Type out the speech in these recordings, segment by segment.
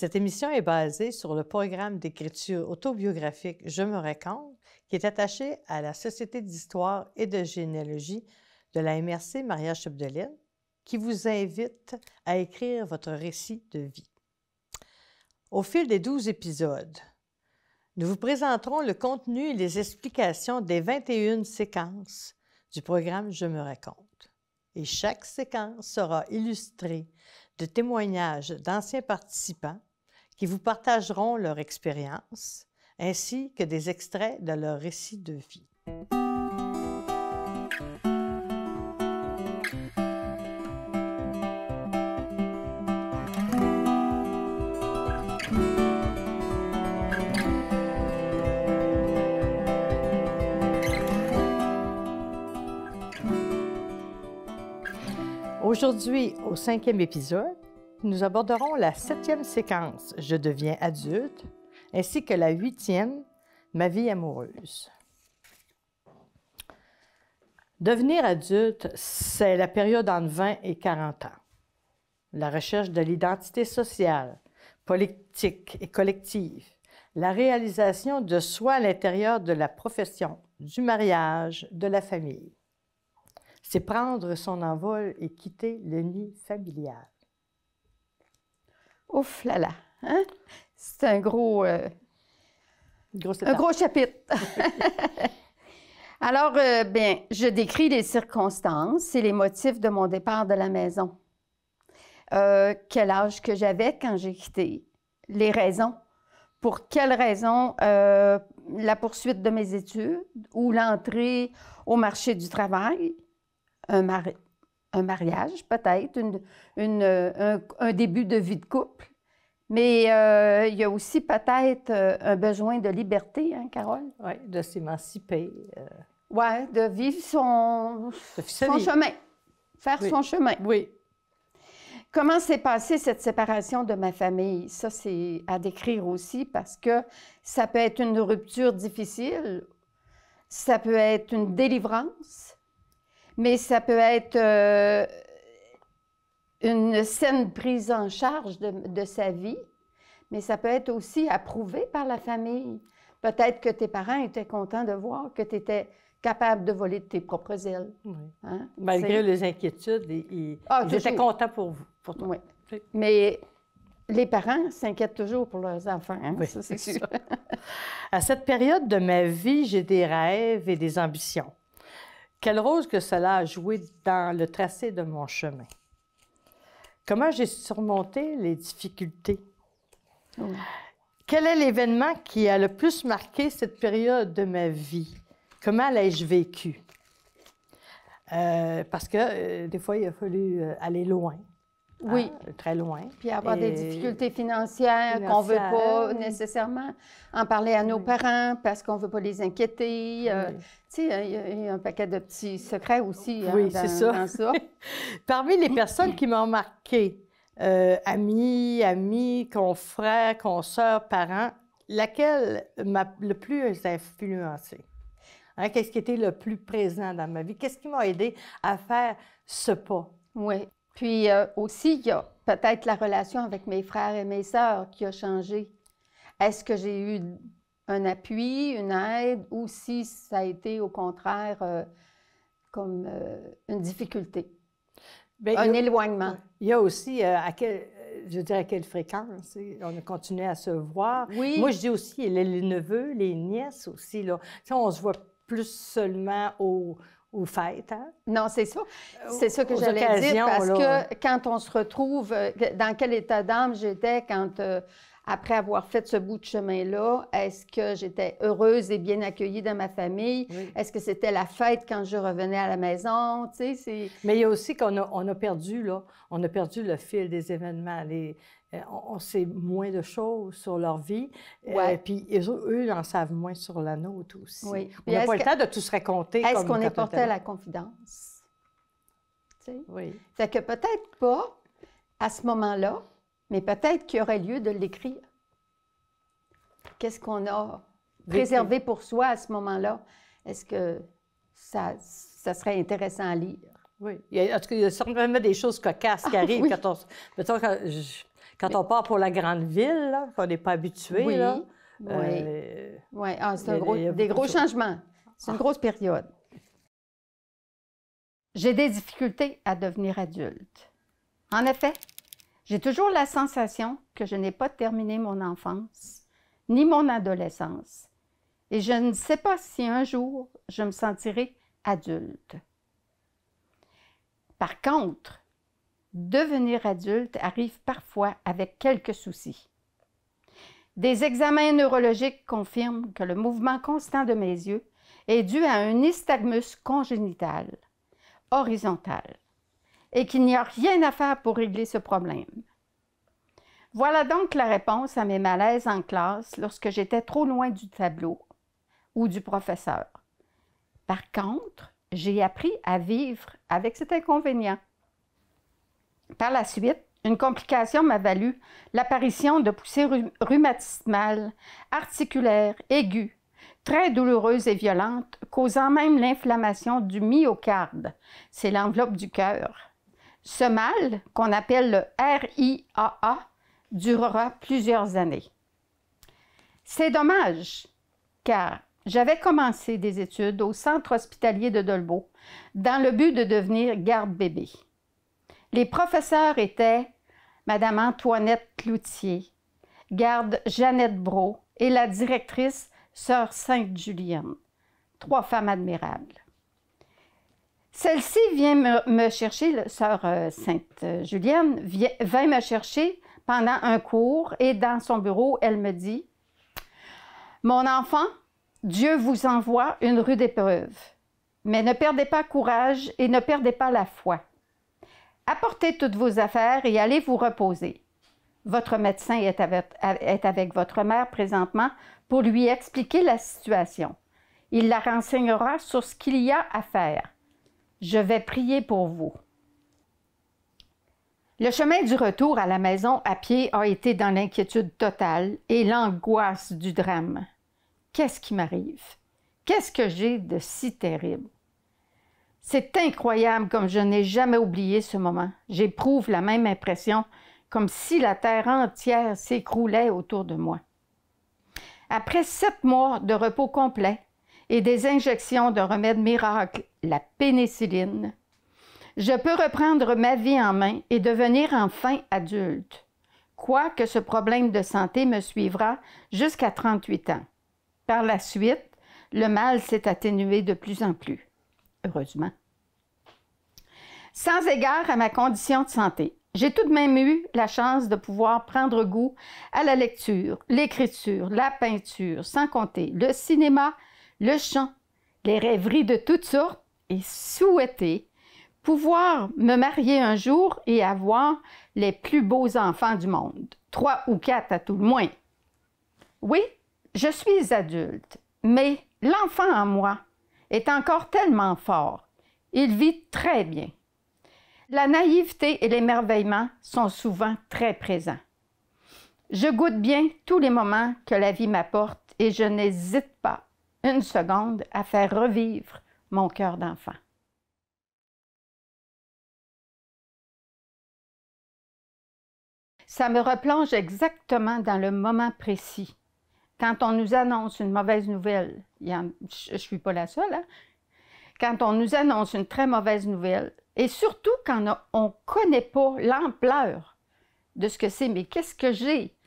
Cette émission est basée sur le programme d'écriture autobiographique Je me raconte, qui est attaché à la Société d'histoire et de généalogie de la MRC Maria-Chapdelaine, qui vous invite à écrire votre récit de vie. Au fil des 12 épisodes, nous vous présenterons le contenu et les explications des 21 séquences du programme Je me raconte. Et chaque séquence sera illustrée de témoignages d'anciens participants qui vous partageront leur expérience, ainsi que des extraits de leur récit de vie. Aujourd'hui, au 5e épisode, nous aborderons la 7e séquence « Je deviens adulte » ainsi que la 8e « Ma vie amoureuse ». Devenir adulte, c'est la période entre 20 et 40 ans. La recherche de l'identité sociale, politique et collective, la réalisation de soi à l'intérieur de la profession, du mariage, de la famille. C'est prendre son envol et quitter le nid familial. Ouf là là, hein? C'est un gros chapitre. Alors, bien, je décris les circonstances et les motifs de mon départ de la maison. Quel âge que j'avais quand j'ai quitté, les raisons. Pour quelles raisons la poursuite de mes études ou l'entrée au marché du travail, un mariage peut-être, un début de vie de couple. Mais il y a aussi peut-être un besoin de liberté, hein, Carole? Oui, de s'émanciper. Oui, de vivre son chemin, faire son chemin. Oui. Comment s'est passée cette séparation de ma famille? Ça, c'est à décrire aussi parce que ça peut être une rupture difficile, ça peut être une délivrance, mais ça peut être une saine prise en charge de sa vie, mais ça peut être aussi approuvé par la famille. Peut-être que tes parents étaient contents de voir que tu étais capable de voler de tes propres ailes. Oui. Hein? Malgré les inquiétudes, ils étaient contents pour toi. Oui. Mais les parents s'inquiètent toujours pour leurs enfants, hein? Oui, ça, c'est sûr. À cette période de ma vie, j'ai des rêves et des ambitions. Quel rôle que cela a joué dans le tracé de mon chemin? Comment j'ai surmonté les difficultés? Oui. Quel est l'événement qui a le plus marqué cette période de ma vie? Comment l'ai-je vécu? Parce que des fois, il a fallu aller loin. Oui. Hein, très loin. Puis avoir des difficultés financières qu'on ne veut pas nécessairement en parler à nos parents parce qu'on ne veut pas les inquiéter. Oui. Tu sais, il y a un paquet de petits secrets aussi oui, c'est ça. Dans ça. Parmi les personnes qui m'ont marqué, amis, confrères, consoeurs, parents, laquelle m'a le plus influencée? Hein, qu'est-ce qui était le plus présent dans ma vie? Qu'est-ce qui m'a aidé à faire ce pas? Oui. Puis aussi, il y a peut-être la relation avec mes frères et mes sœurs qui a changé. Est-ce que j'ai eu un appui, une aide, ou si ça a été au contraire comme une difficulté, un éloignement? Il y a aussi, à quelle fréquence? On a continué à se voir. Oui. Moi, je dis aussi, les neveux, les nièces aussi, là. On se voit plus seulement aux fêtes, hein? Non, c'est ça. C'est ça que j'allais dire, parce que quand on se retrouve, dans quel état d'âme j'étais quand, après avoir fait ce bout de chemin-là, est-ce que j'étais heureuse et bien accueillie dans ma famille? Oui. Est-ce que c'était la fête quand je revenais à la maison? Tu sais, mais il y a aussi qu'on a perdu, là, on a perdu le fil des événements. On sait moins de choses sur leur vie, ouais. Puis eux en savent moins sur la nôtre aussi. Oui. On n'a pas le temps de tout se raconter. Est-ce qu'on est porté à la confidence? Tu sais? Oui. Fait que peut-être pas à ce moment-là, mais peut-être qu'il y aurait lieu de l'écrire. Qu'est-ce qu'on a préservé pour soi à ce moment-là? Est-ce que ça serait intéressant à lire? Oui. En tout cas, il y a certainement des choses cocasses qui arrivent oui. quand Quand on part pour la grande ville, là, qu'on n'est pas habitué, Oui, là, oui. Oui, c'est il y a des beaucoup gros de choses. changements. C'est une grosse période. J'ai des difficultés à devenir adulte. En effet, j'ai toujours la sensation que je n'ai pas terminé mon enfance, ni mon adolescence, et je ne sais pas si un jour je me sentirai adulte. Par contre, devenir adulte arrive parfois avec quelques soucis. Des examens neurologiques confirment que le mouvement constant de mes yeux est dû à un nystagmus congénital, horizontal, et qu'il n'y a rien à faire pour régler ce problème. Voilà donc la réponse à mes malaises en classe lorsque j'étais trop loin du tableau ou du professeur. Par contre, j'ai appris à vivre avec cet inconvénient. Par la suite, une complication m'a valu l'apparition de poussées rhumatismales, articulaires, aiguës, très douloureuses et violentes, causant même l'inflammation du myocarde, c'est l'enveloppe du cœur. Ce mal, qu'on appelle le RIAA, durera plusieurs années. C'est dommage, car j'avais commencé des études au centre hospitalier de Dolbeau dans le but de devenir garde-bébé. Les professeurs étaient Mme Antoinette Cloutier, garde Jeannette Brault et la directrice Sœur Sainte-Julienne, 3 femmes admirables. Celle-ci vient me chercher, Sœur Sainte-Julienne, vint me chercher pendant un cours et dans son bureau, elle me dit « Mon enfant, Dieu vous envoie une rude épreuve, mais ne perdez pas courage et ne perdez pas la foi. Apportez toutes vos affaires et allez vous reposer. Votre médecin est avec votre mère présentement pour lui expliquer la situation. Il la renseignera sur ce qu'il y a à faire. Je vais prier pour vous. » Le chemin du retour à la maison à pied a été dans l'inquiétude totale et l'angoisse du drame. Qu'est-ce qui m'arrive? Qu'est-ce que j'ai de si terrible? C'est incroyable comme je n'ai jamais oublié ce moment. J'éprouve la même impression, comme si la terre entière s'écroulait autour de moi. Après 7 mois de repos complet et des injections de remède miracle, la pénicilline, je peux reprendre ma vie en main et devenir enfin adulte, quoique ce problème de santé me suivra jusqu'à 38 ans. Par la suite, le mal s'est atténué de plus en plus, heureusement. Sans égard à ma condition de santé, j'ai tout de même eu la chance de pouvoir prendre goût à la lecture, l'écriture, la peinture, sans compter le cinéma, le chant, les rêveries de toutes sortes et souhaiter pouvoir me marier un jour et avoir les plus beaux enfants du monde, 3 ou 4 à tout le moins. Oui, je suis adulte, mais l'enfant en moi est encore tellement fort. Il vit très bien. La naïveté et l'émerveillement sont souvent très présents. Je goûte bien tous les moments que la vie m'apporte et je n'hésite pas une seconde à faire revivre mon cœur d'enfant. Ça me replonge exactement dans le moment précis. Quand on nous annonce une mauvaise nouvelle, je ne suis pas la seule, hein? Quand on nous annonce une très mauvaise nouvelle, et surtout quand on ne connaît pas l'ampleur de ce que c'est, mais qu'est-ce que j'ai?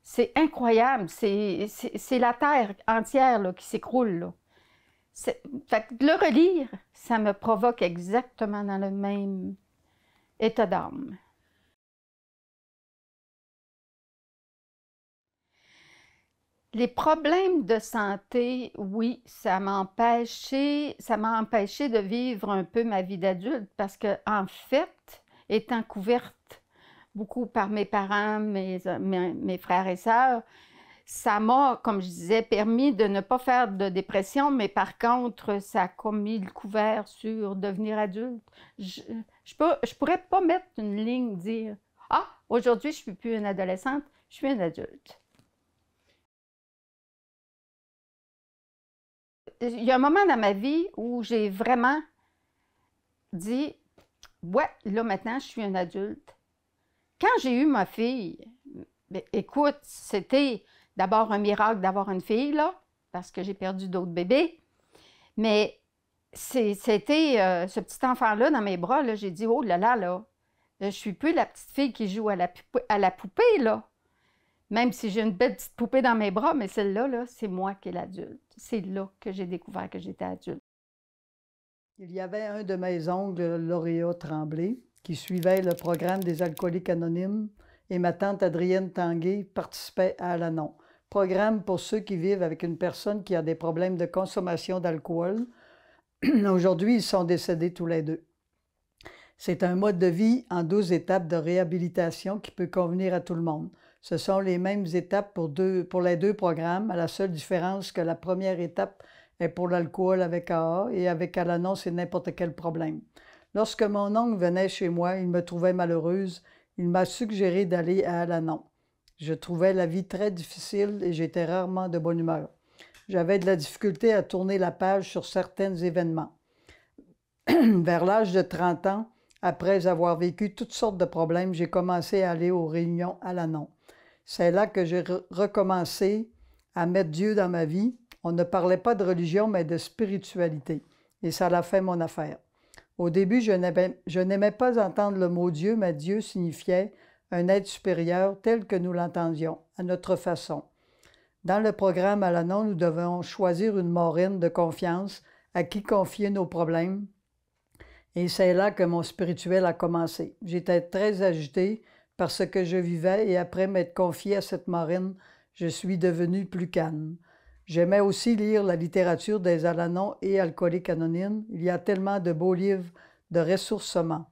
C'est incroyable, c'est la terre entière là, qui s'écroule. Fait que de le relire, ça me provoque exactement dans le même état d'âme. Les problèmes de santé, oui, ça m'a empêché de vivre un peu ma vie d'adulte parce que, en fait, étant couverte beaucoup par mes parents, mes frères et sœurs, ça m'a, comme je disais, permis de ne pas faire de dépression, mais par contre, ça a comme mis le couvert sur devenir adulte. Je pourrais pas mettre une ligne, dire « Ah, aujourd'hui, je ne suis plus une adolescente, je suis une adulte. » Il y a un moment dans ma vie où j'ai vraiment dit « Ouais, là maintenant, je suis une adulte. » Quand j'ai eu ma fille, Ben, écoute, c'était d'abord un miracle d'avoir une fille, là, parce que j'ai perdu d'autres bébés. Mais c'était ce petit enfant-là dans mes bras, là, j'ai dit, oh là là, là, je suis plus la petite fille qui joue à la poupée, là. Même si j'ai une belle petite poupée dans mes bras, mais celle-là, là, c'est moi qui est l'adulte. C'est là que j'ai découvert que j'étais adulte. Il y avait un de mes oncles, Lauréat Tremblay, qui suivait le programme des Alcooliques Anonymes, et ma tante Adrienne Tanguay participait à Al-Anon. Programme pour ceux qui vivent avec une personne qui a des problèmes de consommation d'alcool. Aujourd'hui, ils sont décédés tous les deux. C'est un mode de vie en 12 étapes de réhabilitation qui peut convenir à tout le monde. Ce sont les mêmes étapes pour les deux programmes, à la seule différence que la première étape est pour l'alcool avec AA et avec Al-Anon, c'est n'importe quel problème. Lorsque mon oncle venait chez moi, il me trouvait malheureuse. Il m'a suggéré d'aller à Al-Anon. Je trouvais la vie très difficile et j'étais rarement de bonne humeur. J'avais de la difficulté à tourner la page sur certains événements. Vers l'âge de 30 ans, après avoir vécu toutes sortes de problèmes, j'ai commencé à aller aux réunions Al-Anon. C'est là que j'ai recommencé à mettre Dieu dans ma vie. On ne parlait pas de religion, mais de spiritualité. Et ça l'a fait mon affaire. Au début, je n'aimais pas entendre le mot Dieu, mais Dieu signifiait un être supérieur tel que nous l'entendions, à notre façon. Dans le programme Al-Anon, nous devons choisir une marraine de confiance à qui confier nos problèmes. Et c'est là que mon spirituel a commencé. J'étais très agitée par ce que je vivais et après m'être confiée à cette marraine, je suis devenue plus calme. J'aimais aussi lire la littérature des Al-Anon et Alcooliques Anonymes. Il y a tellement de beaux livres de ressourcement.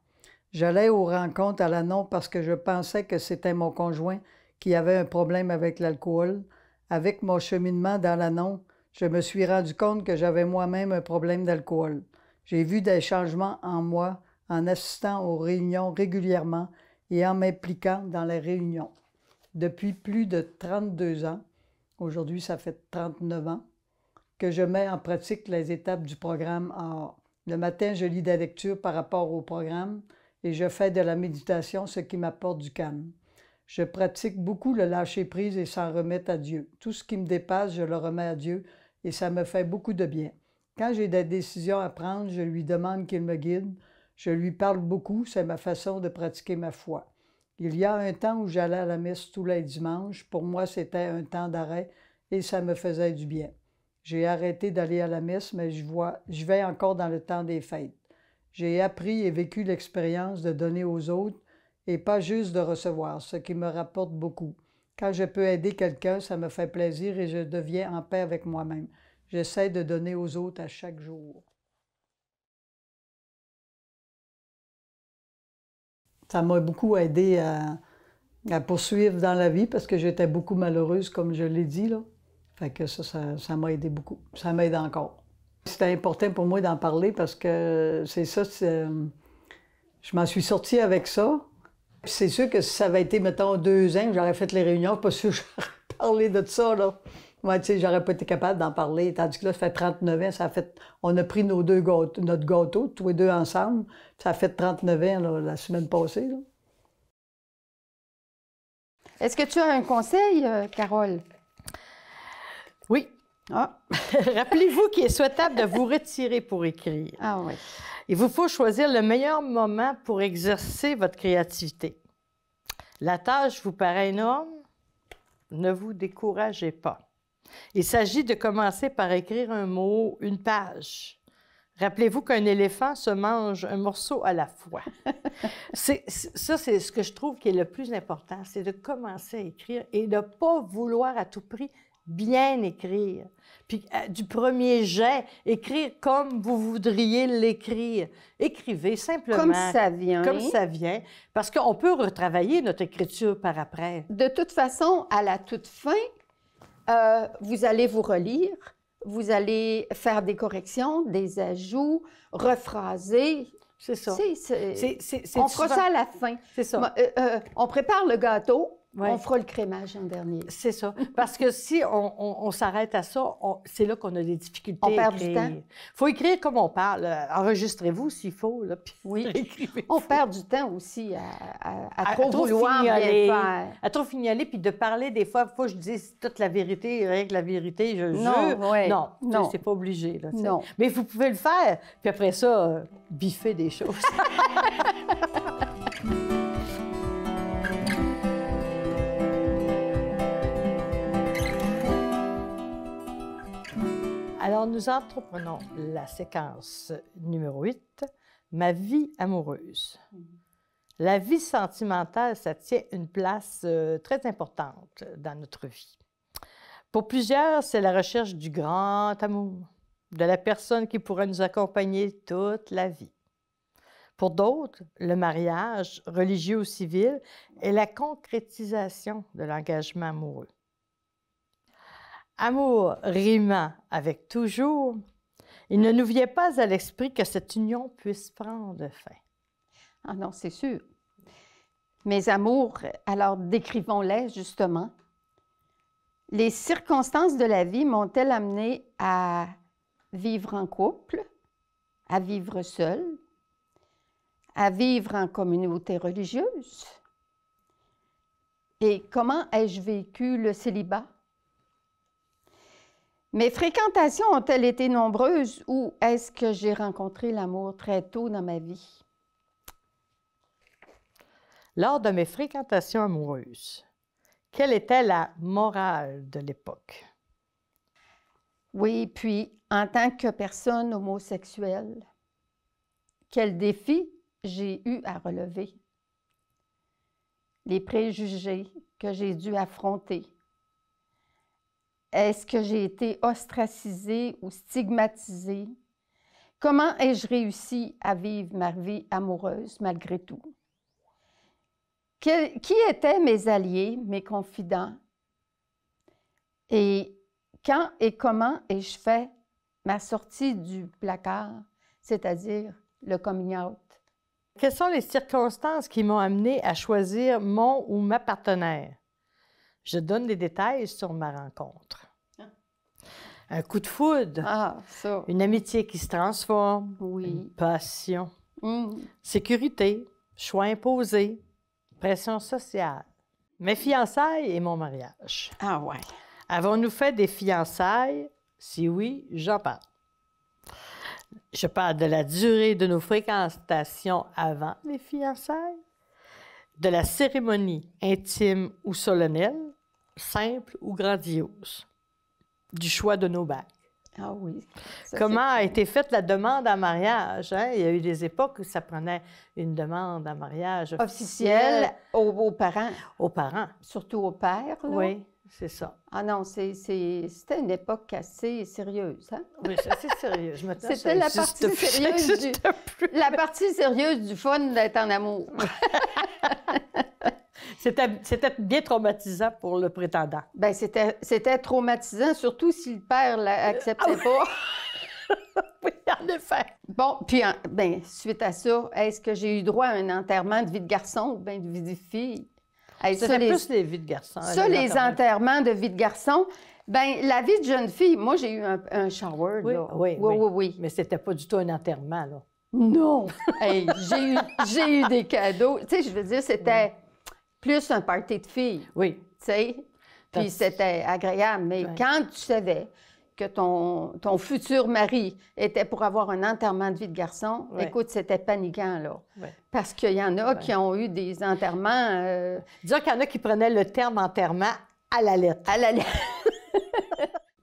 J'allais aux rencontres Al-Anon parce que je pensais que c'était mon conjoint qui avait un problème avec l'alcool. Avec mon cheminement dans Al-Anon, je me suis rendu compte que j'avais moi-même un problème d'alcool. J'ai vu des changements en moi en assistant aux réunions régulièrement et en m'impliquant dans les réunions. Depuis plus de 32 ans, aujourd'hui ça fait 39 ans, que je mets en pratique les étapes du programme AA. Le matin, je lis des lectures par rapport au programme et je fais de la méditation, ce qui m'apporte du calme. Je pratique beaucoup le lâcher-prise et s'en remettre à Dieu. Tout ce qui me dépasse, je le remets à Dieu et ça me fait beaucoup de bien. Quand j'ai des décisions à prendre, je lui demande qu'il me guide. Je lui parle beaucoup, c'est ma façon de pratiquer ma foi. Il y a un temps où j'allais à la messe tous les dimanches. Pour moi, c'était un temps d'arrêt et ça me faisait du bien. J'ai arrêté d'aller à la messe, mais je vais encore dans le temps des fêtes. J'ai appris et vécu l'expérience de donner aux autres et pas juste de recevoir, ce qui me rapporte beaucoup. Quand je peux aider quelqu'un, ça me fait plaisir et je deviens en paix avec moi-même. J'essaie de donner aux autres à chaque jour. Ça m'a beaucoup aidé à poursuivre dans la vie parce que j'étais beaucoup malheureuse, comme je l'ai dit, là. Fait que ça m'a aidé beaucoup. Ça m'aide encore. C'était important pour moi d'en parler parce que c'est ça, je m'en suis sortie avec ça. Puis c'est sûr que si ça avait été, mettons, 2 ans que j'aurais fait les réunions, pas sûr que j'aurais parlé de ça, là. Ouais, tu sais, j'aurais pas été capable d'en parler. Tandis que là, ça fait 39 ans, on a pris notre gâteau, tous les deux ensemble. Ça fait 39 ans, là, la semaine passée, là. Est-ce que tu as un conseil, Carole? Oui. Ah. Rappelez-vous qu'il est souhaitable de vous retirer pour écrire. Ah oui. Il vous faut choisir le meilleur moment pour exercer votre créativité. La tâche vous paraît énorme? Ne vous découragez pas. Il s'agit de commencer par écrire un mot, une page. Rappelez-vous qu'un éléphant se mange un morceau à la fois. C'est ce que je trouve qui est le plus important, c'est de commencer à écrire et de ne pas vouloir à tout prix bien écrire. Puis du premier jet, écrire comme vous voudriez l'écrire. Écrivez simplement. Comme ça vient. Comme ça vient. Parce qu'on peut retravailler notre écriture par après. De toute façon, à la toute fin, vous allez vous relire, vous allez faire des corrections, des ajouts, rephraser. C'est ça. On fera ça à la fin. C'est ça. On prépare le gâteau. Ouais. On fera le crémage en dernier. C'est ça. Parce que si on s'arrête à ça, c'est là qu'on a des difficultés On à perd du écrire. temps. Il faut écrire comme on parle. Enregistrez-vous s'il faut. Là, puis Oui. écrivez. On perd du temps aussi à trop trop vouloir bien fignoler. faire. À trop fignoler, puis de parler des fois, il faut que je dise toute la vérité, rien que la vérité, je Non, jure. ouais. Non, Non. c'est pas obligé. Là, tu sais. Non. Mais vous pouvez le faire, puis après ça, biffer des choses. Alors, nous entreprenons la séquence numéro 8, ma vie amoureuse. La vie sentimentale, ça tient une place très importante dans notre vie. Pour plusieurs, c'est la recherche du grand amour, de la personne qui pourra nous accompagner toute la vie. Pour d'autres, le mariage, religieux ou civil, est la concrétisation de l'engagement amoureux. Amour rimant avec toujours, il ne nous vient pas à l'esprit que cette union puisse prendre fin. Ah non, c'est sûr. Mes amours, alors décrivons-les justement. Les circonstances de la vie m'ont-elles amené à vivre en couple, à vivre seul, à vivre en communauté religieuse? Et comment ai-je vécu le célibat? Mes fréquentations ont-elles été nombreuses ou est-ce que j'ai rencontré l'amour très tôt dans ma vie? Lors de mes fréquentations amoureuses, quelle était la morale de l'époque? Oui, puis en tant que personne homosexuelle, quel défi j'ai eu à relever? Les préjugés que j'ai dû affronter. Est-ce que j'ai été ostracisée ou stigmatisée? Comment ai-je réussi à vivre ma vie amoureuse malgré tout? Qui étaient mes alliés, mes confidents? Et quand et comment ai-je fait ma sortie du placard, c'est-à-dire le coming out? Quelles sont les circonstances qui m'ont amené à choisir mon ou ma partenaire? Je donne des détails sur ma rencontre. Un coup de foudre, Ah, ça, une amitié qui se transforme, une oui. passion, Hum. sécurité, choix imposé, pression sociale, mes fiançailles et mon mariage. Ah ouais. Avons-nous fait des fiançailles? Si oui, j'en parle. Je parle de la durée de nos fréquentations avant les fiançailles, de la cérémonie intime ou solennelle, simple ou grandiose, du choix de nos bacs. Ah oui. Ça, Comment a c'est- été faite la demande en mariage? Hein? Il y a eu des époques où ça prenait une demande en mariage officielle Officiel aux parents, aux parents. surtout au père, là. Oui, c'est ça. Ah non, c'était une époque assez sérieuse, hein? Oui, ça, c'est sérieux. Je me dis, C'était ça la existe partie plus, ça sérieuse du- existe plus. La partie sérieuse du fun d'être en amour. C'était bien traumatisant pour le prétendant. Ben c'était traumatisant, surtout si le père l'acceptait pas. Oui, en effet. Bon, puis ben, suite à ça, est-ce que j'ai eu droit à un enterrement de vie de garçon ou bien de vie de fille? Hey, ça, C'était les, plus les vies de garçons. ça, les enterrements de vie de garçon, ben la vie de jeune fille, moi, j'ai eu un shower, Oui, là. oui, oui, oui. oui, oui. Mais c'était pas du tout un enterrement, là. Non! Hey, j'ai eu des cadeaux. Tu sais, je veux dire, c'était plus un party de filles, Oui. tu sais. Puis Parce- c'était agréable. Mais Ouais. quand tu savais que ton futur mari était pour avoir un enterrement de vie de garçon, Ouais. écoute, c'était paniquant, là. Ouais. Parce qu'il y en a qui ont eu des enterrements Disons qu'il y en a qui prenaient le terme enterrement à la lettre. à la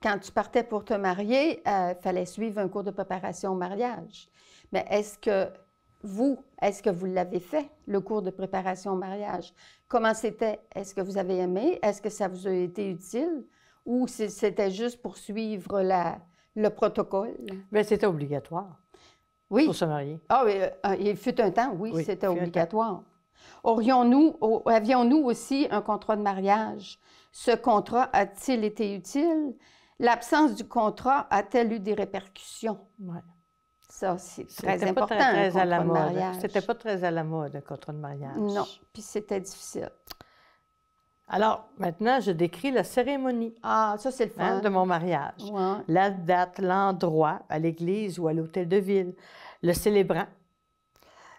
Quand tu partais pour te marier, il fallait suivre un cours de préparation au mariage. Mais est-ce que vous l'avez fait, le cours de préparation au mariage? Comment c'était? Est-ce que vous avez aimé? Est-ce que ça vous a été utile? Ou c'était juste pour suivre le protocole? Mais c'était obligatoire Oui. pour se marier. Ah, oui, il fut un temps, oui, Oui, c'était fut un obligatoire. Avions-nous aussi un contrat de mariage? Ce contrat a-t-il été utile? L'absence du contrat a-t-elle eu des répercussions? Ouais. Ça, c'est C'était très pas important, très, un très à contrat la de mode. mariage. C'était pas très à la mode, un contrat de mariage. Non, puis c'était difficile. Alors, maintenant, je décris la cérémonie Ah, ça, c'est le fun. de mon mariage. Ouais. La date, l'endroit, à l'église ou à l'hôtel de ville, le célébrant,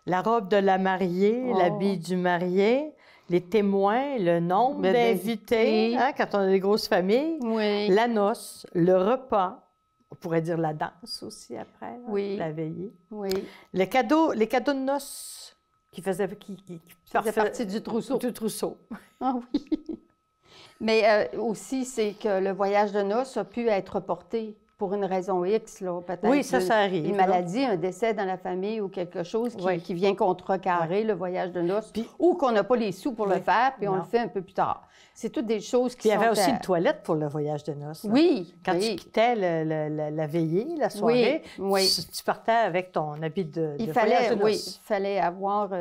la robe de la mariée, l'habit du marié, les témoins, le nombre d'invités, hein, quand on a des grosses familles, Oui. la noce, le repas, on pourrait dire la danse aussi après, là, Oui. la veillée. Oui. Les cadeaux de noces qui faisaient partie du trousseau. Du trousseau. Ah oui. Mais aussi, c'est que le voyage de noces a pu être reporté pour une raison X, là, peut-être. Oui, ça arrive. Une maladie, un décès dans la famille ou quelque chose qui vient contrecarrer le voyage de noces, ou qu'on n'a pas les sous pour le faire, puis on le fait un peu plus tard. C'est toutes des choses qui sont... Puis il y avait aussi une toilette pour le voyage de noces. Là. Oui. Quand tu quittais la veillée, la soirée, tu partais avec ton habit de voyage de noces. Oui, il fallait avoir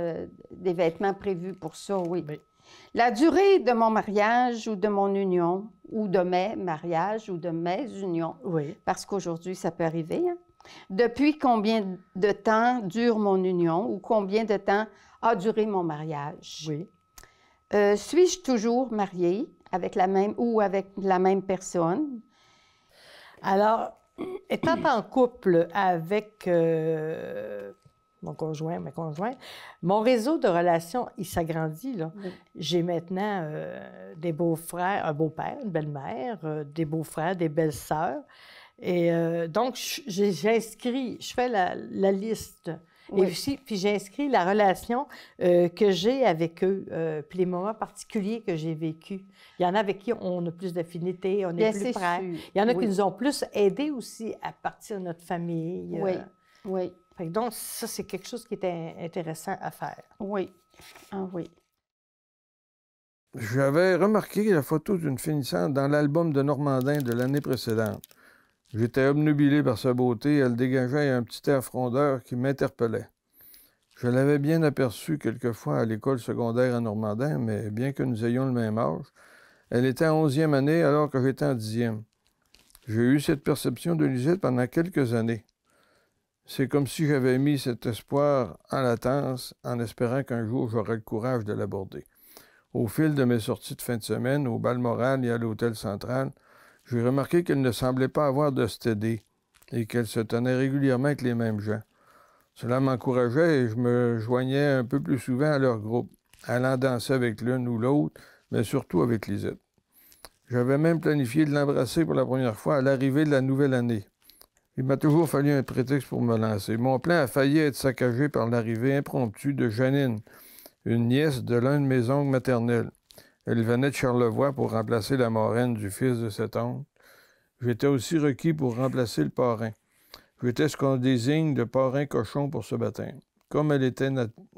des vêtements prévus pour ça, oui. La durée de mon mariage ou de mon union, ou de mes mariages ou de mes unions, parce qu'aujourd'hui, ça peut arriver. Hein? Depuis combien de temps dure mon union ou combien de temps a duré mon mariage? Oui. Suis-je toujours mariée avec la même personne? Alors, étant en couple avec mon conjoint, ma conjointe, mon réseau de relations, il s'agrandit. Là. Oui. J'ai maintenant des beaux-frères, un beau-père, une belle-mère, des beaux-frères, des belles-sœurs. Et donc, j'inscris, je fais la liste. Oui. Et puis j'inscris la relation que j'ai avec eux, puis les moments particuliers que j'ai vécus. Il y en a avec qui on a plus d'affinité, on est plus près. Il y en a qui nous ont plus aidés aussi à partir de notre famille. Oui, oui. Donc, ça, c'est quelque chose qui était intéressant à faire. Oui. Ah oui. J'avais remarqué la photo d'une finissante dans l'album de Normandin de l'année précédente. J'étais obnubilé par sa beauté, elle dégageait un petit air frondeur qui m'interpellait. Je l'avais bien aperçue quelquefois à l'école secondaire à Normandin, mais bien que nous ayons le même âge, elle était en 11e année alors que j'étais en 10e. J'ai eu cette perception de Lisette pendant quelques années. C'est comme si j'avais mis cet espoir en latence en espérant qu'un jour j'aurais le courage de l'aborder. Au fil de mes sorties de fin de semaine, au Balmoral et à l'Hôtel Central, j'ai remarqué qu'elle ne semblait pas avoir de stédé et qu'elle se tenait régulièrement avec les mêmes gens. Cela m'encourageait et je me joignais un peu plus souvent à leur groupe, allant danser avec l'une ou l'autre, mais surtout avec Lisette. J'avais même planifié de l'embrasser pour la première fois à l'arrivée de la nouvelle année. Il m'a toujours fallu un prétexte pour me lancer. Mon plan a failli être saccagé par l'arrivée impromptue de Janine, une nièce de l'un de mes oncles maternels. Elle venait de Charlevoix pour remplacer la marraine du fils de cet oncle. J'étais aussi requis pour remplacer le parrain. J'étais ce qu'on désigne de parrain cochon pour ce baptême. Comme elle était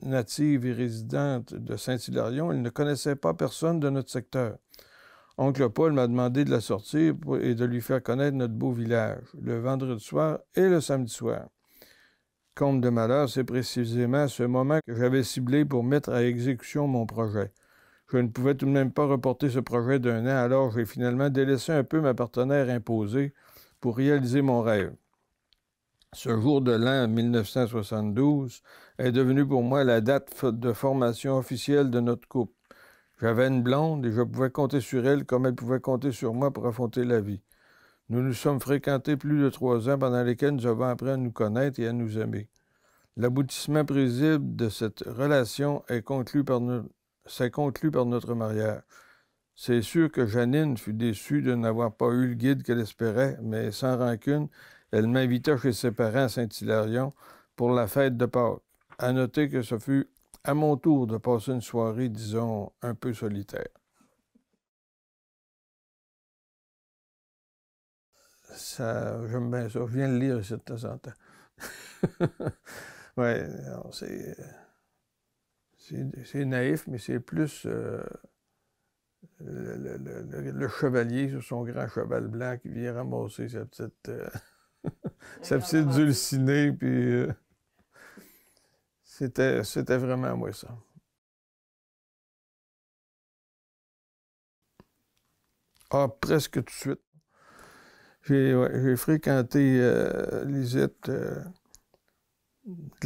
native et résidente de Saint-Hilarion, elle ne connaissait pas personne de notre secteur. Oncle Paul m'a demandé de la sortir et de lui faire connaître notre beau village, le vendredi soir et le samedi soir. Comble de malheur, c'est précisément ce moment que j'avais ciblé pour mettre à exécution mon projet. Je ne pouvais tout de même pas reporter ce projet d'1 an, alors j'ai finalement délaissé un peu ma partenaire imposée pour réaliser mon rêve. Ce jour de l'an 1972 est devenu pour moi la date de formation officielle de notre couple. J'avais une blonde et je pouvais compter sur elle comme elle pouvait compter sur moi pour affronter la vie. Nous nous sommes fréquentés plus de 3 ans pendant lesquels nous avons appris à nous connaître et à nous aimer. L'aboutissement prévisible de cette relation s'est conclu par notre mariage. C'est sûr que Janine fut déçue de n'avoir pas eu le guide qu'elle espérait, mais sans rancune, elle m'invita chez ses parents à Saint-Hilarion pour la fête de Pâques. À noter que ce fut à mon tour de passer une soirée, disons, un peu solitaire. J'aime bien ça. Je viens le lire ici de temps en temps. Oui, c'est naïf, mais c'est plus le chevalier sur son grand cheval blanc qui vient ramasser sa petite, sa petite dulcinée, puis c'était vraiment moi ça. Ah, presque tout de suite. J'ai fréquenté Lisette de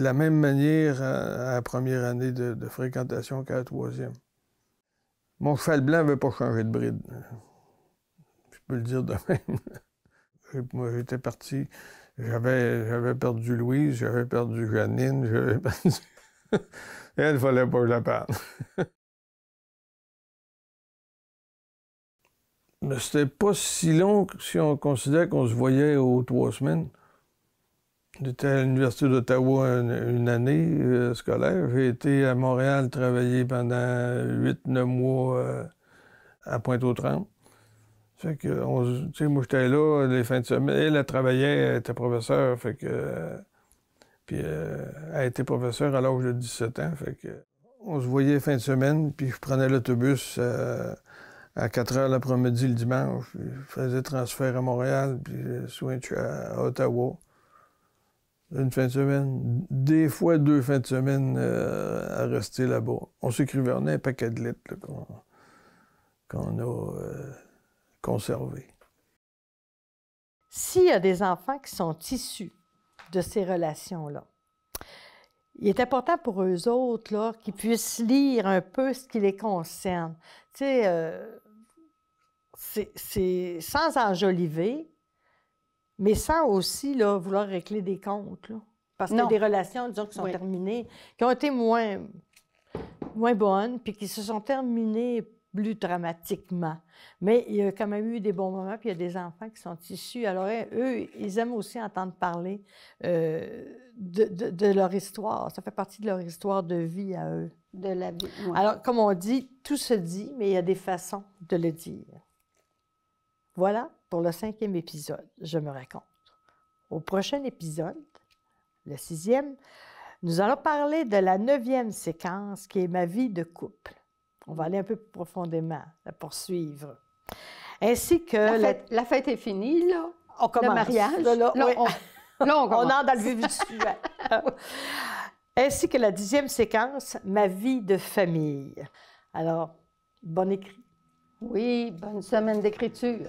la même manière à la première année de fréquentation qu'à la 3e. Mon cheval blanc n'avait pas changé de bride. Je peux le dire de même. Moi, j'étais parti. J'avais perdu Louise, j'avais perdu Janine, j'avais perdu... Et il ne fallait pas que je la perde. Mais c'était pas si long si on considère qu'on se voyait aux 3 semaines. J'étais à l'Université d'Ottawa une année scolaire. J'ai été à Montréal travailler pendant 8-9 mois à Pointe-aux-Trembles. Fait que, tu sais, moi, j'étais là les fins de semaine. Elle travaillait, elle était professeure, fait que... puis elle a été professeure à l'âge de 17 ans, fait que... On se voyait les fins de semaine, puis je prenais l'autobus à 4 heures l'après-midi le dimanche. Puis je faisais transfert à Montréal, puis souvent je suis à Ottawa. Une fin de semaine, des fois 2 fins de semaine à rester là-bas. On s'écrivait, on a un paquet de lettres qu'on a conservés. S'il y a des enfants qui sont issus de ces relations-là, il est important pour eux autres là, qu'ils puissent lire un peu ce qui les concerne. Tu sais, c'est sans enjoliver, mais sans aussi là, vouloir régler des comptes. Là. Parce qu'il y a des relations, disons, qui sont terminées, qui ont été moins bonnes, puis qui se sont terminées plus dramatiquement. Mais il y a quand même eu des bons moments, puis il y a des enfants qui sont issus. Alors, eux, ils aiment aussi entendre parler de leur histoire. Ça fait partie de leur histoire de vie à eux. De la vie. Ouais. Alors, comme on dit, tout se dit, mais il y a des façons de le dire. Voilà pour le 5e épisode, Je me raconte. Au prochain épisode, le 6e, nous allons parler de la 9e séquence qui est ma vie de couple. On va aller un peu plus profondément, la poursuivre. Ainsi que... La fête est finie, là. On commence. Le mariage. Là, oui. on entre dans le vif du sujet. Ainsi que la 10e séquence, ma vie de famille. Alors, bon écrit. Oui, bonne semaine d'écriture.